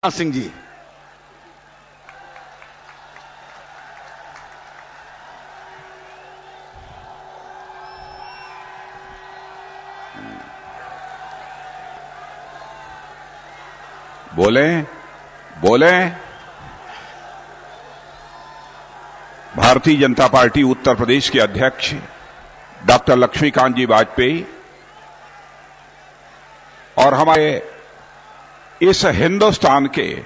सिंह जी। बोले बोले। भारतीय जनता पार्टी उत्तर प्रदेश के अध्यक्ष डॉक्टर लक्ष्मीकांत जी वाजपेयी और हमारे इस हिंदुस्तान के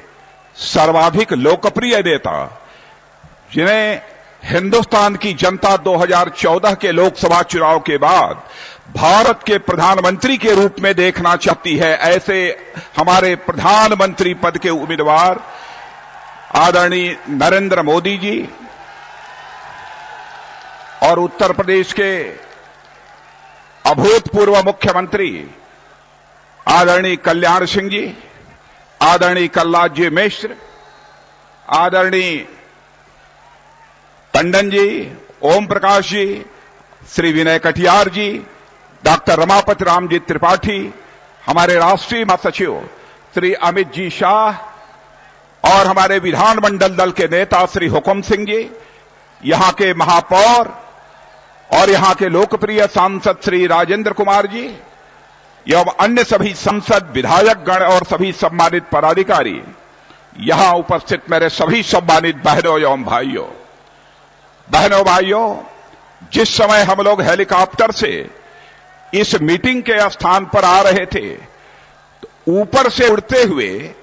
सर्वाधिक लोकप्रिय नेता, जिन्हें हिंदुस्तान की जनता 2014 के लोकसभा चुनाव के बाद भारत के प्रधानमंत्री के रूप में देखना चाहती है, ऐसे हमारे प्रधानमंत्री पद के उम्मीदवार आदरणीय नरेंद्र मोदी जी और उत्तर प्रदेश के अभूतपूर्व मुख्यमंत्री आदरणीय कल्याण सिंह जी, आदरणीय कलराज जी मिश्र, आदरणीय टंडन जी, ओम प्रकाश जी, श्री विनय कटियार जी, डॉक्टर रमापति राम जी त्रिपाठी, हमारे राष्ट्रीय महासचिव श्री अमित जी शाह और हमारे विधानमंडल दल के नेता श्री हुकुम सिंह जी, यहां के महापौर और यहां के लोकप्रिय सांसद श्री राजेंद्र कुमार जी एवं अन्य सभी संसद विधायक गण और सभी सम्मानित पदाधिकारी, यहां उपस्थित मेरे सभी सम्मानित बहनों एवं भाइयों, जिस समय हम लोग हेलीकॉप्टर से इस मीटिंग के स्थान पर आ रहे थे, तो ऊपर से उड़ते हुए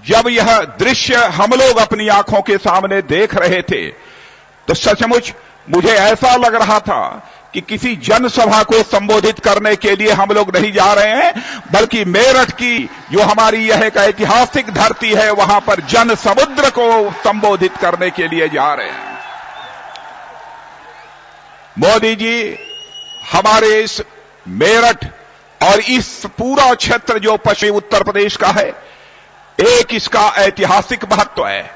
जब यह दृश्य हम लोग अपनी आंखों के सामने देख रहे थे, तो सचमुच मुझे ऐसा लग रहा था कि किसी जनसभा को संबोधित करने के लिए हम लोग नहीं जा रहे हैं, बल्कि मेरठ की जो हमारी यह एक ऐतिहासिक धरती है, वहां पर जन समुद्र को संबोधित करने के लिए जा रहे हैं। मोदी जी हमारे इस मेरठ और इस पूरा क्षेत्र जो पश्चिमी उत्तर प्रदेश का है, एक इसका ऐतिहासिक महत्व है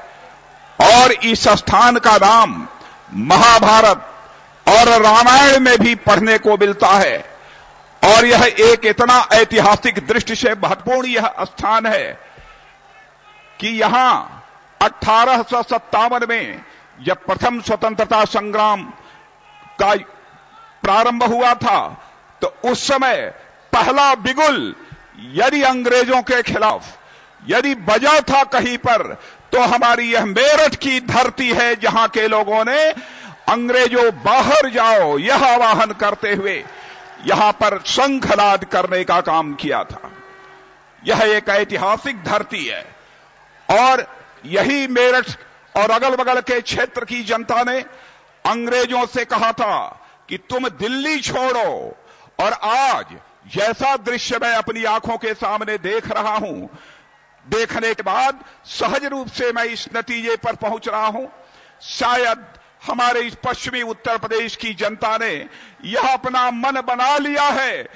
और इस स्थान का नाम महाभारत और रामायण में भी पढ़ने को मिलता है और यह एक इतना ऐतिहासिक दृष्टि से महत्वपूर्ण यह स्थान है कि यहां 1857 में जब प्रथम स्वतंत्रता संग्राम का प्रारंभ हुआ था, तो उस समय पहला बिगुल यदि अंग्रेजों के खिलाफ यदि बजा था कहीं पर, तो हमारी यह मेरठ की धरती है, जहां के लोगों ने अंग्रेजों बाहर जाओ यह आह्वान करते हुए यहां पर शंखनाद करने का काम किया था। यह एक ऐतिहासिक धरती है और यही मेरठ और अगल बगल के क्षेत्र की जनता ने अंग्रेजों से कहा था कि तुम दिल्ली छोड़ो, और आज जैसा दृश्य मैं अपनी आंखों के सामने देख रहा हूं, देखने के बाद सहज रूप से मैं इस नतीजे पर पहुंच रहा हूं, शायद हमारे इस पश्चिमी उत्तर प्रदेश की जनता ने यह अपना मन बना लिया है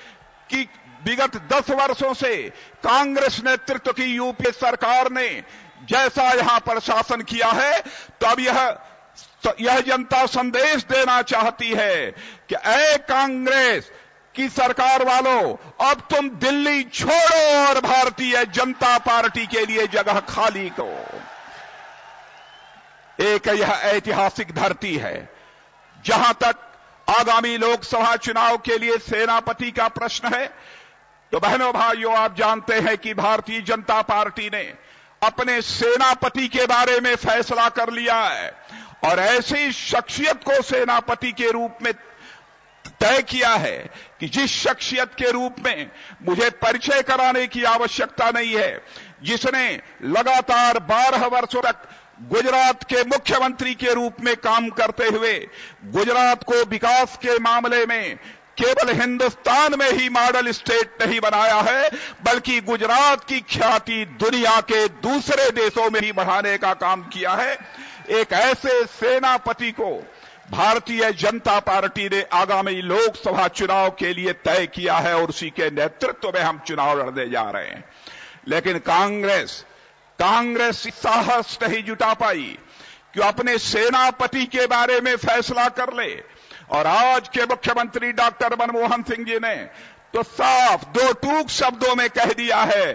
कि विगत 10 वर्षों से कांग्रेस नेतृत्व की यूपीए सरकार ने जैसा यहां पर शासन किया है, तो अब यह जनता संदेश देना चाहती है कि ऐ कांग्रेस की सरकार वालों, अब तुम दिल्ली छोड़ो और भारतीय जनता पार्टी के लिए जगह खाली करो। एक यह ऐतिहासिक धरती है। जहां तक आगामी लोकसभा चुनाव के लिए सेनापति का प्रश्न है, तो बहनों भाइयों, आप जानते हैं कि भारतीय जनता पार्टी ने अपने सेनापति के बारे में फैसला कर लिया है और ऐसी शख्सियत को सेनापति के रूप में तय किया है कि जिस शख्सियत के रूप में मुझे परिचय कराने की आवश्यकता नहीं है, जिसने लगातार 12 वर्षों तक गुजरात के मुख्यमंत्री के रूप में काम करते हुए गुजरात को विकास के मामले में केवल हिंदुस्तान में ही मॉडल स्टेट नहीं बनाया है, बल्कि गुजरात की ख्याति दुनिया के दूसरे देशों में भी बढ़ाने का काम किया है। एक ऐसे सेनापति को भारतीय जनता पार्टी ने आगामी लोकसभा चुनाव के लिए तय किया है और उसी के नेतृत्व में हम चुनाव लड़ने जा रहे हैं। लेकिन कांग्रेस साहस नहीं जुटा पाई कि अपने सेनापति के बारे में फैसला कर ले, और आज के मुख्यमंत्री डॉक्टर मनमोहन सिंह जी ने तो साफ दो टूक शब्दों में कह दिया है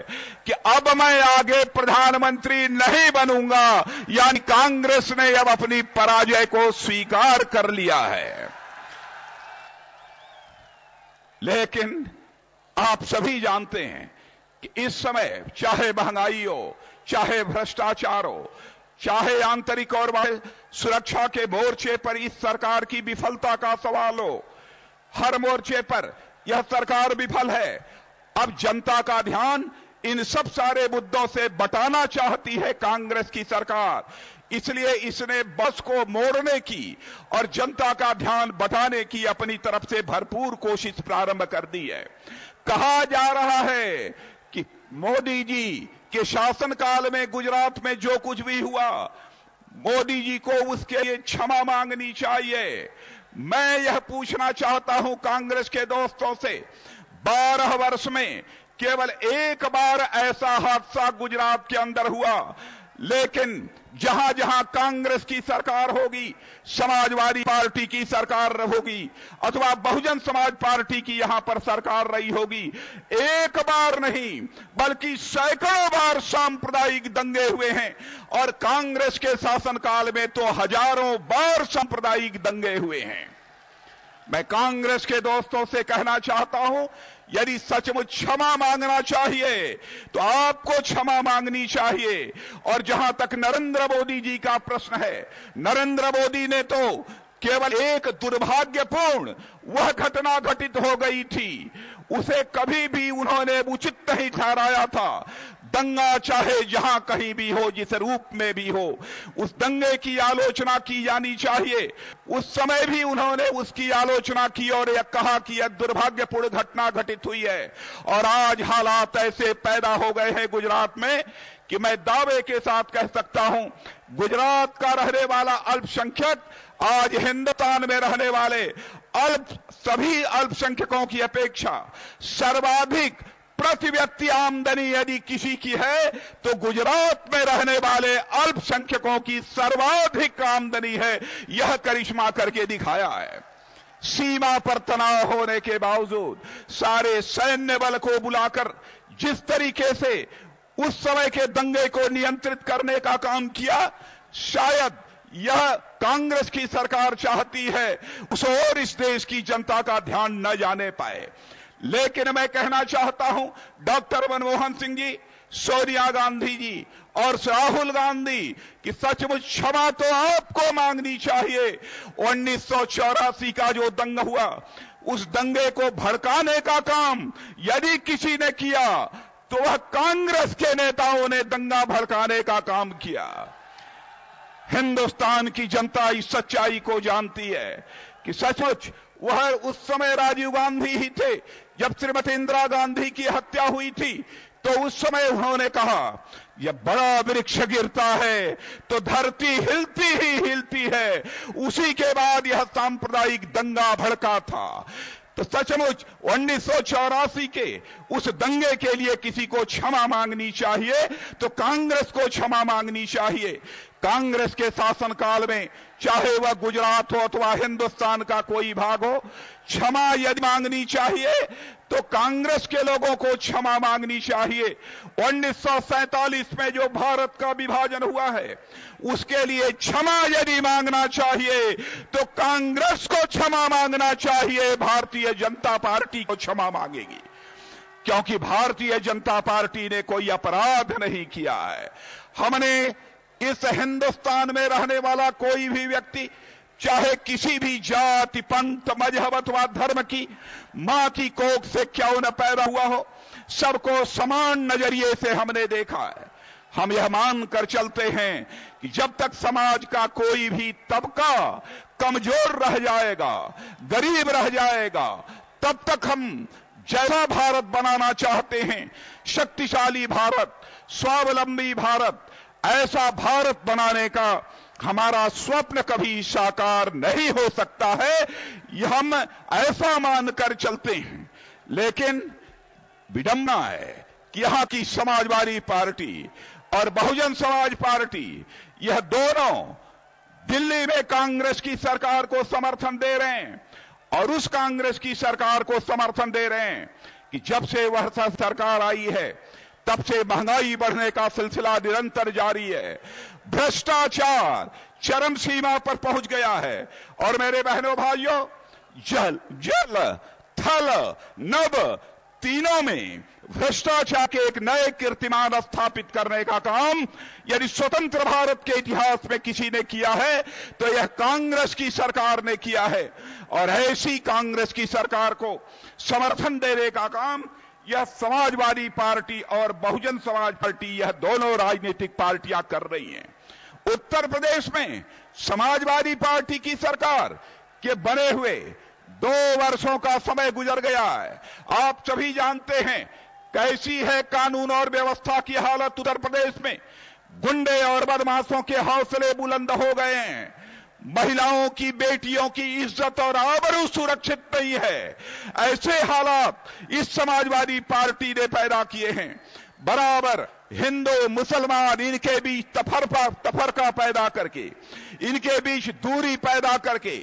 कि अब मैं आगे प्रधानमंत्री नहीं बनूंगा, यानी कांग्रेस ने अब अपनी पराजय को स्वीकार कर लिया है। लेकिन आप सभी जानते हैं कि इस समय चाहे महंगाई हो, चाहे भ्रष्टाचार हो, चाहे आंतरिक और बाह्य सुरक्षा के मोर्चे पर इस सरकार की विफलता का सवाल हो, हर मोर्चे पर यह सरकार विफल है। अब जनता का ध्यान इन सब सारे मुद्दों से बटाना चाहती है कांग्रेस की सरकार, इसलिए इसने बस को मोड़ने की और जनता का ध्यान बटाने की अपनी तरफ से भरपूर कोशिश प्रारंभ कर दी है। कहा जा रहा है कि मोदी जी के शासनकाल में गुजरात में जो कुछ भी हुआ, मोदी जी को उसके लिए क्षमा मांगनी चाहिए। मैं यह पूछना चाहता हूं कांग्रेस के दोस्तों से, 12 वर्ष में केवल एक बार ऐसा हादसा गुजरात के अंदर हुआ, लेकिन जहां जहां कांग्रेस की सरकार होगी, समाजवादी पार्टी की सरकार होगी अथवा बहुजन समाज पार्टी की यहां पर सरकार रही होगी, एक बार नहीं बल्कि सैकड़ों बार सांप्रदायिक दंगे हुए हैं और कांग्रेस के शासनकाल में तो हजारों बार सांप्रदायिक दंगे हुए हैं। मैं कांग्रेस के दोस्तों से कहना चाहता हूं, यदि सचमुच क्षमा मांगना चाहिए तो आपको क्षमा मांगनी चाहिए। और जहां तक नरेंद्र मोदी जी का प्रश्न है, नरेंद्र मोदी ने तो केवल एक दुर्भाग्यपूर्ण वह घटना घटित हो गई थी, उसे कभी भी उन्होंने उचित नहीं ठहराया था। दंगा चाहे जहां कहीं भी हो, जिस रूप में भी हो, उस दंगे की आलोचना की जानी चाहिए। उस समय भी उन्होंने उसकी आलोचना की और यह कहा कि यह दुर्भाग्यपूर्ण घटना घटित हुई है। और आज हालात ऐसे पैदा हो गए हैं गुजरात में कि मैं दावे के साथ कह सकता हूं, गुजरात का रहने वाला अल्पसंख्यक आज हिंदुस्तान में रहने वाले सभी अल्पसंख्यकों की अपेक्षा सर्वाधिक प्रति व्यक्ति आमदनी यदि किसी की है तो गुजरात में रहने वाले अल्पसंख्यकों की सर्वाधिक आमदनी है। यह करिश्मा करके दिखाया है। सीमा पर तनाव होने के बावजूद सारे सैन्य बल को बुलाकर जिस तरीके से उस समय के दंगे को नियंत्रित करने का काम किया, शायद यह कांग्रेस की सरकार चाहती है उस और इस देश की जनता का ध्यान न जाने पाए। लेकिन मैं कहना चाहता हूं, डॉक्टर मनमोहन सिंह जी, सोनिया गांधी जी और राहुल गांधी कि सचमुच क्षमा तो आपको मांगनी चाहिए। 1984 का जो दंगा हुआ, उस दंगे को भड़काने का काम यदि किसी ने किया तो वह कांग्रेस के नेताओं ने दंगा भड़काने का काम किया। हिंदुस्तान की जनता इस सच्चाई को जानती है कि सचमुच वह उस समय राजीव गांधी ही थे जब श्रीमती इंदिरा गांधी की हत्या हुई थी, तो उस समय उन्होंने कहा यह बड़ा वृक्ष गिरता है तो धरती हिलती ही हिलती है। उसी के बाद यह सांप्रदायिक दंगा भड़का था। तो सचमुच 1984 के उस दंगे के लिए किसी को क्षमा मांगनी चाहिए तो कांग्रेस को क्षमा मांगनी चाहिए। कांग्रेस के शासनकाल में चाहे वह गुजरात हो अथवा हिंदुस्तान का कोई भाग हो, क्षमा यदि मांगनी चाहिए तो कांग्रेस के लोगों को क्षमा मांगनी चाहिए। 1947 में जो भारत का विभाजन हुआ है, उसके लिए क्षमा यदि मांगना चाहिए तो कांग्रेस को क्षमा मांगना चाहिए, भारतीय जनता पार्टी को क्षमा मांगेगी, क्योंकि भारतीय जनता पार्टी ने कोई अपराध नहीं किया है। हमने इस हिंदुस्तान में रहने वाला कोई भी व्यक्ति, चाहे किसी भी जाति, पंथ, मजहब अथवा धर्म की मां की कोख से क्यों न पैदा हुआ हो, सबको समान नजरिए से हमने देखा है। हम यह मानकर चलते हैं कि जब तक समाज का कोई भी तबका कमजोर रह जाएगा, गरीब रह जाएगा, तब तक हम जैसा भारत बनाना चाहते हैं, शक्तिशाली भारत, स्वावलंबी भारत, ऐसा भारत बनाने का हमारा स्वप्न कभी साकार नहीं हो सकता है। हम ऐसा मानकर चलते हैं। लेकिन विडंबना है कि यहां की समाजवादी पार्टी और बहुजन समाज पार्टी, यह दोनों दिल्ली में कांग्रेस की सरकार को समर्थन दे रहे हैं और उस कांग्रेस की सरकार को समर्थन दे रहे हैं कि जब से वह सरकार आई है तब से महंगाई बढ़ने का सिलसिला निरंतर जारी है, भ्रष्टाचार चरम सीमा पर पहुंच गया है। और मेरे बहनों भाइयों, जल थल नभ तीनों में भ्रष्टाचार के एक नए कीर्तिमान स्थापित करने का काम यदि स्वतंत्र भारत के इतिहास में किसी ने किया है तो यह कांग्रेस की सरकार ने किया है। और ऐसी कांग्रेस की सरकार को समर्थन देने का काम यह समाजवादी पार्टी और बहुजन समाज पार्टी, यह दोनों राजनीतिक पार्टियां कर रही हैं। उत्तर प्रदेश में समाजवादी पार्टी की सरकार के बने हुए 2 वर्षों का समय गुजर गया है। आप सभी जानते हैं कैसी है कानून और व्यवस्था की हालत उत्तर प्रदेश में। गुंडे और बदमाशों के हौसले बुलंद हो गए हैं। महिलाओं की, बेटियों की इज्जत और आबरू सुरक्षित नहीं है। ऐसे हालात इस समाजवादी पार्टी ने पैदा किए हैं। बराबर हिंदू मुसलमान इनके बीच तफरका पैदा करके, इनके बीच दूरी पैदा करके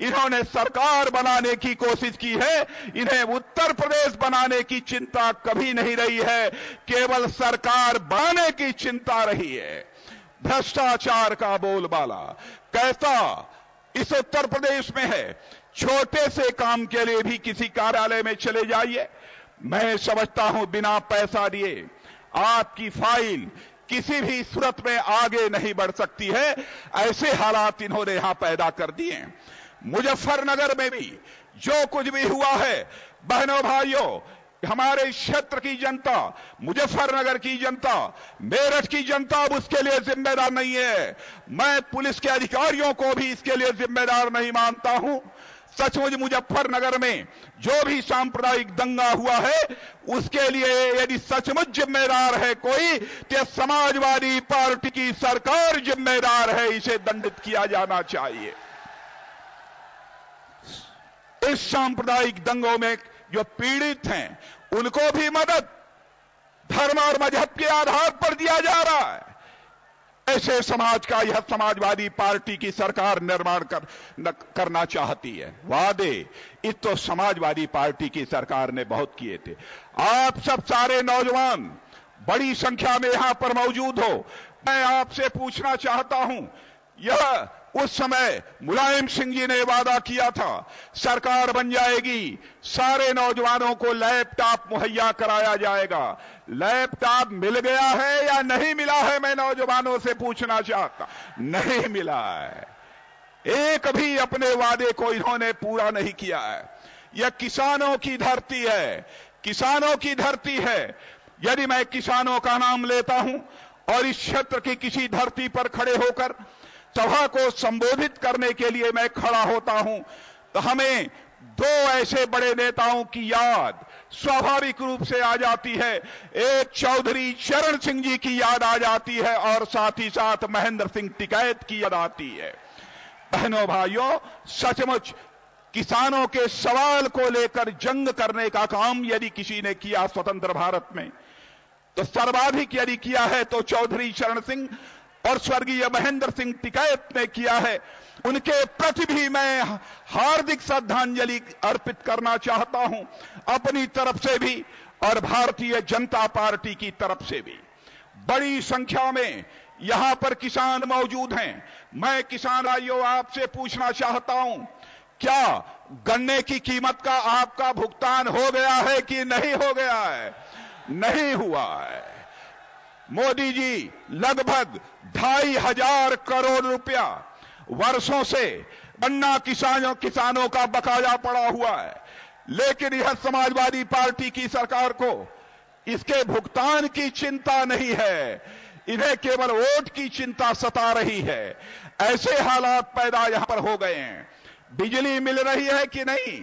इन्होंने सरकार बनाने की कोशिश की है। इन्हें उत्तर प्रदेश बनाने की चिंता कभी नहीं रही है, केवल सरकार बनाने की चिंता रही है। भ्रष्टाचार का बोलबाला कैसा इस उत्तर प्रदेश में है। छोटे से काम के लिए भी किसी कार्यालय में चले जाइए, मैं समझता हूं बिना पैसा दिए आपकी फाइल किसी भी सूरत में आगे नहीं बढ़ सकती है। ऐसे हालात इन्होंने यहां पैदा कर दिए। मुजफ्फरनगर में भी जो कुछ भी हुआ है, बहनों भाइयों, हमारे क्षेत्र की जनता, मुजफ्फरनगर की जनता, मेरठ की जनता अब उसके लिए जिम्मेदार नहीं है। मैं पुलिस के अधिकारियों को भी इसके लिए जिम्मेदार नहीं मानता हूं। सचमुच मुजफ्फरनगर में जो भी सांप्रदायिक दंगा हुआ है उसके लिए यदि सचमुच जिम्मेदार है कोई, तो समाजवादी पार्टी की सरकार जिम्मेदार है। इसे दंडित किया जाना चाहिए। इस सांप्रदायिक दंगों में जो पीड़ित हैं उनको भी मदद धर्म और मजहब के आधार पर दिया जा रहा है। ऐसे समाज का यह समाजवादी पार्टी की सरकार निर्माण करना चाहती है। वादे इस तो समाजवादी पार्टी की सरकार ने बहुत किए थे। आप सब सारे नौजवान बड़ी संख्या में यहां पर मौजूद हो, मैं आपसे पूछना चाहता हूं, यह उस समय मुलायम सिंह जी ने वादा किया था सरकार बन जाएगी, सारे नौजवानों को लैपटॉप मुहैया कराया जाएगा। लैपटॉप मिल गया है या नहीं मिला है, मैं नौजवानों से पूछना चाहता। नहीं मिला है। एक भी अपने वादे को इन्होंने पूरा नहीं किया है। यह किसानों की धरती है, किसानों की धरती है। यदि मैं किसानों का नाम लेता हूं और इस क्षेत्र की किसी धरती पर खड़े होकर सभा को संबोधित करने के लिए मैं खड़ा होता हूं, तो हमें 2 ऐसे बड़े नेताओं की याद स्वाभाविक रूप से आ जाती है। एक चौधरी चरण सिंह जी की याद आ जाती है और साथ ही साथ महेंद्र सिंह टिकैत की याद आती है। बहनों भाइयों, सचमुच किसानों के सवाल को लेकर जंग करने का काम यदि किसी ने किया स्वतंत्र भारत में, तो सर्वाधिक यदि किया है तो चौधरी चरण सिंह और स्वर्गीय महेंद्र सिंह टिकैत ने किया है। उनके प्रति भी मैं हार्दिक श्रद्धांजलि अर्पित करना चाहता हूं, अपनी तरफ से भी और भारतीय जनता पार्टी की तरफ से भी। बड़ी संख्या में यहां पर किसान मौजूद हैं। मैं किसान भाइयों आपसे पूछना चाहता हूं, क्या गन्ने की कीमत का आपका भुगतान हो गया है कि नहीं हो गया है? नहीं हुआ है। मोदी जी लगभग 2,500 करोड़ रुपया वर्षों से गन्ना किसानों का बकाया पड़ा हुआ है, लेकिन यह समाजवादी पार्टी की सरकार को इसके भुगतान की चिंता नहीं है। इन्हें केवल वोट की चिंता सता रही है। ऐसे हालात पैदा यहां पर हो गए हैं। बिजली मिल रही है कि नहीं?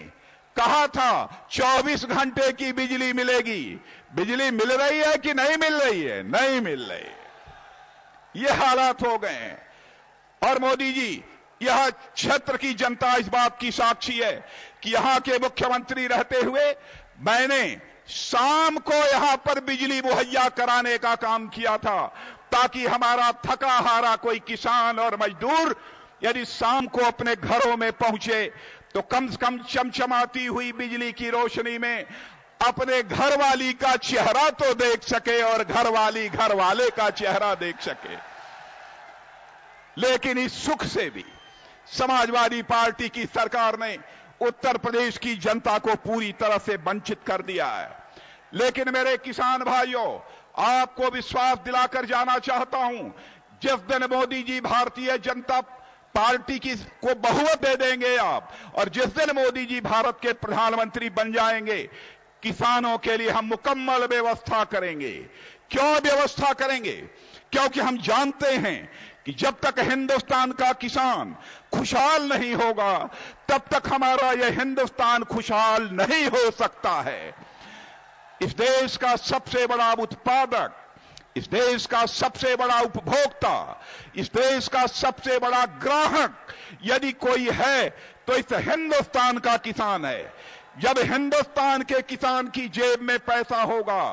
कहा था 24 घंटे की बिजली मिलेगी। बिजली मिल रही है कि नहीं मिल रही है? नहीं मिल रही है। ये हालात हो गए हैं। और मोदी जी, यह क्षेत्र की जनता इस बात की साक्षी है कि यहां के मुख्यमंत्री रहते हुए मैंने शाम को यहां पर बिजली मुहैया कराने का काम किया था, ताकि हमारा थका हारा कोई किसान और मजदूर यदि शाम को अपने घरों में पहुंचे तो कम से कम चमचमाती हुई बिजली की रोशनी में अपने घरवाली का चेहरा तो देख सके और घरवाली घरवाले का चेहरा देख सके। लेकिन इस सुख से भी समाजवादी पार्टी की सरकार ने उत्तर प्रदेश की जनता को पूरी तरह से वंचित कर दिया है। लेकिन मेरे किसान भाइयों, आपको विश्वास दिलाकर जाना चाहता हूं, जिस दिन मोदी जी भारतीय जनता पार्टी की को बहुमत दे देंगे आप, और जिस दिन मोदी जी भारत के प्रधानमंत्री बन जाएंगे, किसानों के लिए हम मुकम्मल व्यवस्था करेंगे। क्यों व्यवस्था करेंगे? क्योंकि हम जानते हैं कि जब तक हिंदुस्तान का किसान खुशहाल नहीं होगा, तब तक हमारा यह हिंदुस्तान खुशहाल नहीं हो सकता है। इस देश का सबसे बड़ा उत्पादक, इस देश का सबसे बड़ा उपभोक्ता, इस देश का सबसे बड़ा ग्राहक यदि कोई है तो इस हिंदुस्तान का किसान है। जब हिंदुस्तान के किसान की जेब में पैसा होगा,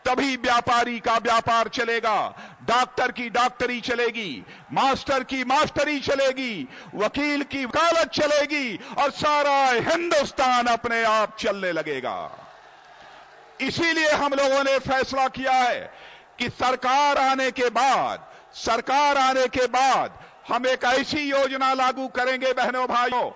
तभी व्यापारी का व्यापार चलेगा, डॉक्टर की डॉक्टरी चलेगी, मास्टर की मास्टरी चलेगी, वकील की वकालत चलेगी, और सारा हिंदुस्तान अपने आप चलने लगेगा। इसीलिए हम लोगों ने फैसला किया है कि सरकार आने के बाद हम एक ऐसी योजना लागू करेंगे बहनों भाइयों,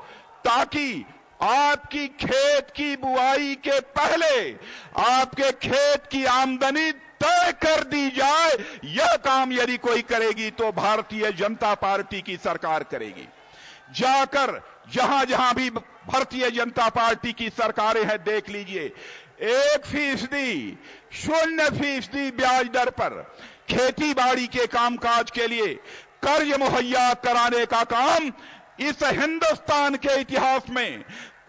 ताकि आपकी खेत की बुआई के पहले आपके खेत की आमदनी तय कर दी जाए। यह काम यदि कोई करेगी तो भारतीय जनता पार्टी की सरकार करेगी। जाकर जहां जहां भी भारतीय जनता पार्टी की सरकारें हैं, देख लीजिए, 1% 0% ब्याज दर पर खेती बाड़ी के कामकाज के लिए कर्ज मुहैया कराने का काम इस हिंदुस्तान के इतिहास में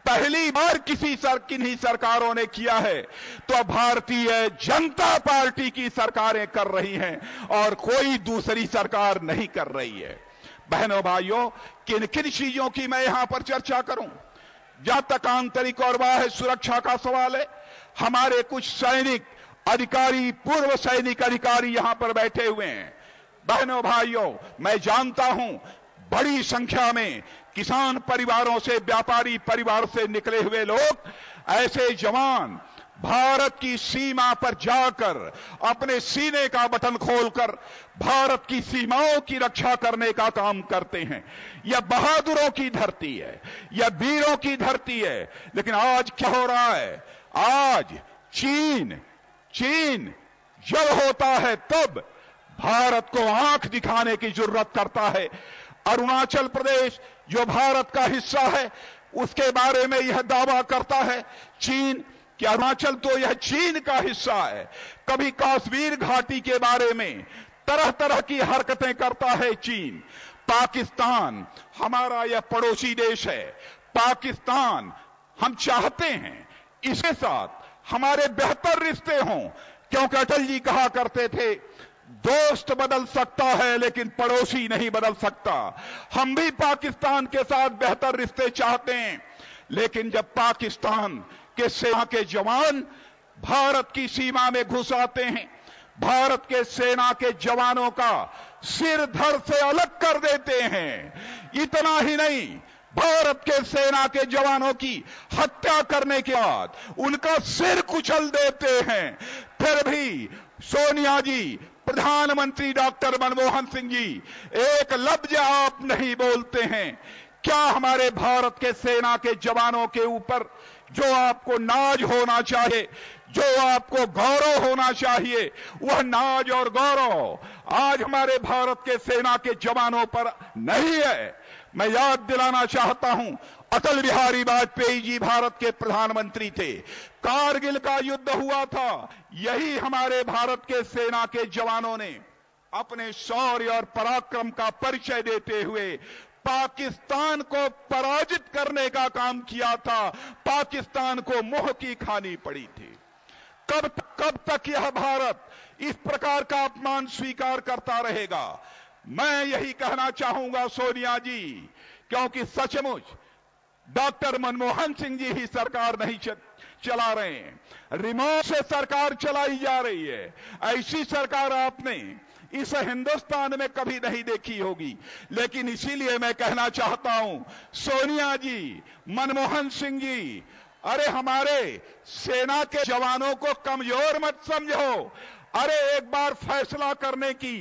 पहली बार किन्हीं सरकारों ने किया है। तो भारतीय जनता पार्टी की सरकारें कर रही हैं और कोई दूसरी सरकार नहीं कर रही है। बहनों भाइयों, किन किन चीजों की मैं यहां पर चर्चा करूं? जहां तक आंतरिक और बाह्य सुरक्षा का सवाल है, हमारे कुछ सैनिक अधिकारी, पूर्व सैनिक अधिकारी यहां पर बैठे हुए हैं। बहनों भाइयों, मैं जानता हूं बड़ी संख्या में किसान परिवारों से, व्यापारी परिवार से निकले हुए लोग, ऐसे जवान भारत की सीमा पर जाकर अपने सीने का बटन खोलकर भारत की सीमाओं की रक्षा करने का काम करते हैं। यह बहादुरों की धरती है, यह वीरों की धरती है। लेकिन आज क्या हो रहा है? आज चीन जब होता है तब भारत को आंख दिखाने की जरूरत करता है। अरुणाचल प्रदेश जो भारत का हिस्सा है, उसके बारे में यह दावा करता है चीन कि अरुणाचल तो यह चीन का हिस्सा है। कभी कश्मीर घाटी के बारे में तरह तरह की हरकतें करता है चीन। पाकिस्तान हमारा यह पड़ोसी देश है। पाकिस्तान हम चाहते हैं इसके साथ हमारे बेहतर रिश्ते हों, क्योंकि अटल जी कहा करते थे, दोस्त बदल सकता है लेकिन पड़ोसी नहीं बदल सकता। हम भी पाकिस्तान के साथ बेहतर रिश्ते चाहते हैं, लेकिन जब पाकिस्तान के सेना के जवान भारत की सीमा में घुस आते हैं, भारत के सेना के जवानों का सिर धड़ से अलग कर देते हैं। इतना ही नहीं, भारत के सेना के जवानों की हत्या करने के बाद उनका सिर कुचल देते हैं। फिर भी सोनिया जी, प्रधानमंत्री डॉक्टर मनमोहन सिंह जी एक लफ्ज आप नहीं बोलते हैं। क्या हमारे भारत के सेना के जवानों के ऊपर जो आपको नाज होना चाहिए, जो आपको गौरव होना चाहिए, वह नाज और गौरव आज हमारे भारत के सेना के जवानों पर नहीं है। मैं याद दिलाना चाहता हूं, अटल बिहारी वाजपेयी जी भारत के प्रधानमंत्री थे। कारगिल का युद्ध हुआ था, यही हमारे भारत के सेना के जवानों ने अपने शौर्य और पराक्रम का परिचय देते हुए पाकिस्तान को पराजित करने का काम किया था। पाकिस्तान को मुंह की खानी पड़ी थी। कब तक यह भारत इस प्रकार का अपमान स्वीकार करता रहेगा? मैं यही कहना चाहूंगा सोनिया जी, क्योंकि सचमुच डॉक्टर मनमोहन सिंह जी ही सरकार नहीं चला रहे हैं, रिमोट से सरकार चलाई जा रही है। ऐसी सरकार आपने इस हिंदुस्तान में कभी नहीं देखी होगी। लेकिन इसीलिए मैं कहना चाहता हूं, सोनिया जी, मनमोहन सिंह जी, अरे हमारे सेना के जवानों को कमजोर मत समझो। अरे एक बार फैसला करने की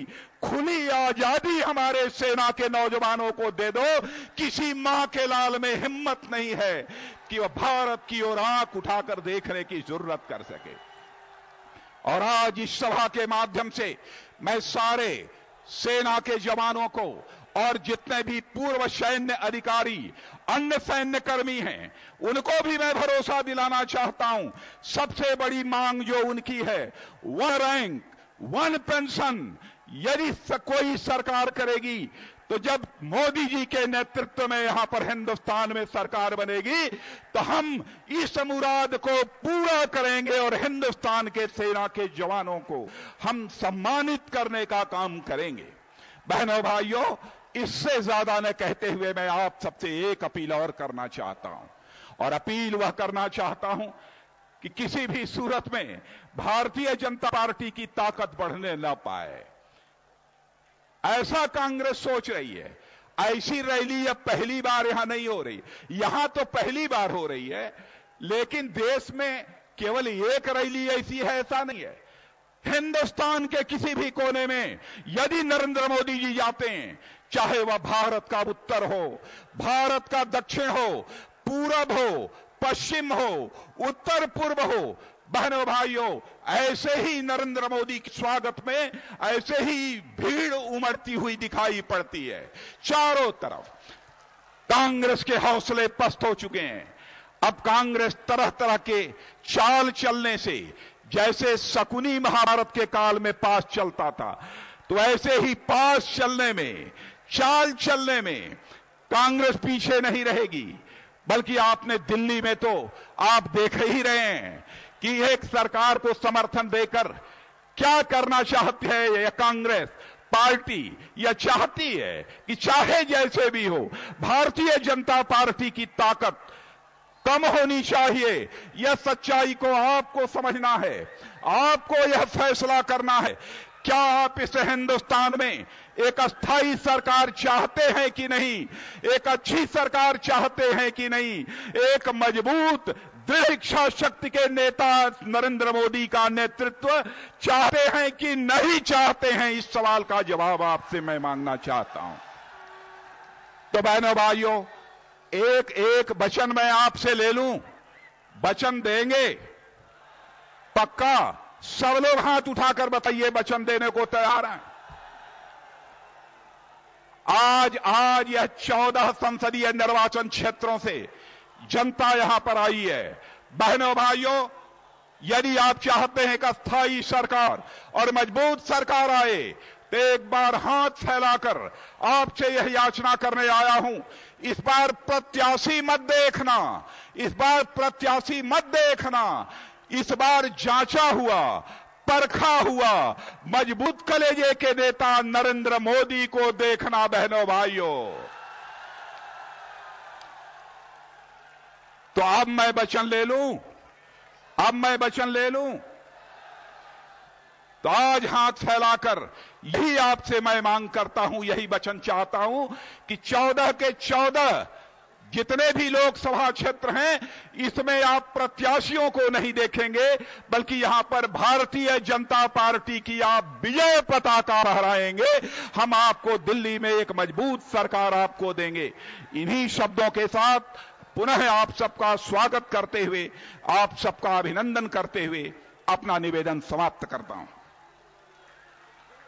खुली आजादी हमारे सेना के नौजवानों को दे दो। किसी मां के लाल में हिम्मत नहीं है कि वह भारत की ओर आंख उठाकर देखने की जरूरत कर सके। और आज इस सभा के माध्यम से मैं सारे सेना के जवानों को और जितने भी पूर्व सैन्य अधिकारी, अन्य सैन्य कर्मी हैं, उनको भी मैं भरोसा दिलाना चाहता हूं। सबसे बड़ी मांग जो उनकी है, 1 रैंक 1 पेंशन यदि कोई सरकार करेगी तो जब मोदी जी के नेतृत्व में यहां पर हिंदुस्तान में सरकार बनेगी तो हम इस मुराद को पूरा करेंगे और हिंदुस्तान के सेना के जवानों को हम सम्मानित करने का काम करेंगे। बहनों भाइयों, इससे ज्यादा न कहते हुए मैं आप सबसे एक अपील और करना चाहता हूं, और अपील वह करना चाहता हूं कि किसी भी सूरत में भारतीय जनता पार्टी की ताकत बढ़ने न पाए, ऐसा कांग्रेस सोच रही है। ऐसी रैली अब पहली बार यहां नहीं हो रही, यहां तो पहली बार हो रही है, लेकिन देश में केवल एक रैली ऐसी है ऐसा नहीं है। हिंदुस्तान के किसी भी कोने में यदि नरेंद्र मोदी जी जाते हैं, चाहे वह भारत का उत्तर हो, भारत का दक्षिण हो, पूरब हो, पश्चिम हो, उत्तर पूर्व हो, बहनों भाइयों, ऐसे ही नरेंद्र मोदी के स्वागत में ऐसे ही भीड़ उमड़ती हुई दिखाई पड़ती है। चारों तरफ कांग्रेस के हौसले पस्त हो चुके हैं। अब कांग्रेस तरह तरह के चाल चलने से, जैसे शकुनी महाभारत के काल में पास चलता था, तो ऐसे ही पास चलने में, चाल चलने में कांग्रेस पीछे नहीं रहेगी। बल्कि आपने दिल्ली में तो आप देख ही रहे हैं कि एक सरकार को समर्थन देकर क्या करना चाहती है यह कांग्रेस पार्टी। यह चाहती है कि चाहे जैसे भी हो, भारतीय जनता पार्टी की ताकत कम होनी चाहिए। यह सच्चाई को आपको समझना है, आपको यह फैसला करना है। क्या आप इस हिंदुस्तान में एक अस्थाई सरकार चाहते हैं कि नहीं? एक अच्छी सरकार चाहते हैं कि नहीं? एक मजबूत दृढ़ इच्छा शक्ति के नेता नरेंद्र मोदी का नेतृत्व चाहते हैं कि नहीं चाहते हैं? इस सवाल का जवाब आपसे मैं मांगना चाहता हूं। तो बहनों भाइयों, एक एक वचन मैं आपसे ले लूं, वचन देंगे पक्का? सब लोग हाथ उठाकर बताइए वचन देने को तैयार हैं। आज यह 14 संसदीय निर्वाचन क्षेत्रों से जनता यहां पर आई है। बहनों भाइयों, यदि आप चाहते हैं कि अस्थायी सरकार और मजबूत सरकार आए, तो एक बार हाथ फैलाकर आपसे यह याचना करने आया हूं, इस बार प्रत्याशी मत देखना, इस बार प्रत्याशी मत देखना, इस बार जांचा हुआ, परखा हुआ, मजबूत कलेजे के नेता नरेंद्र मोदी को देखना। बहनों भाइयों, तो अब मैं वचन ले लूं, तो आज हाथ फैलाकर यही आपसे मैं मांग करता हूं, यही वचन चाहता हूं कि 14 के 14 जितने भी लोकसभा क्षेत्र हैं, इसमें आप प्रत्याशियों को नहीं देखेंगे, बल्कि यहां पर भारतीय जनता पार्टी की आप विजय पताका लहराएंगे। हम आपको दिल्ली में एक मजबूत सरकार आपको देंगे। इन्हीं शब्दों के साथ पुनः आप सबका स्वागत करते हुए, आप सबका अभिनंदन करते हुए अपना निवेदन समाप्त करता हूं।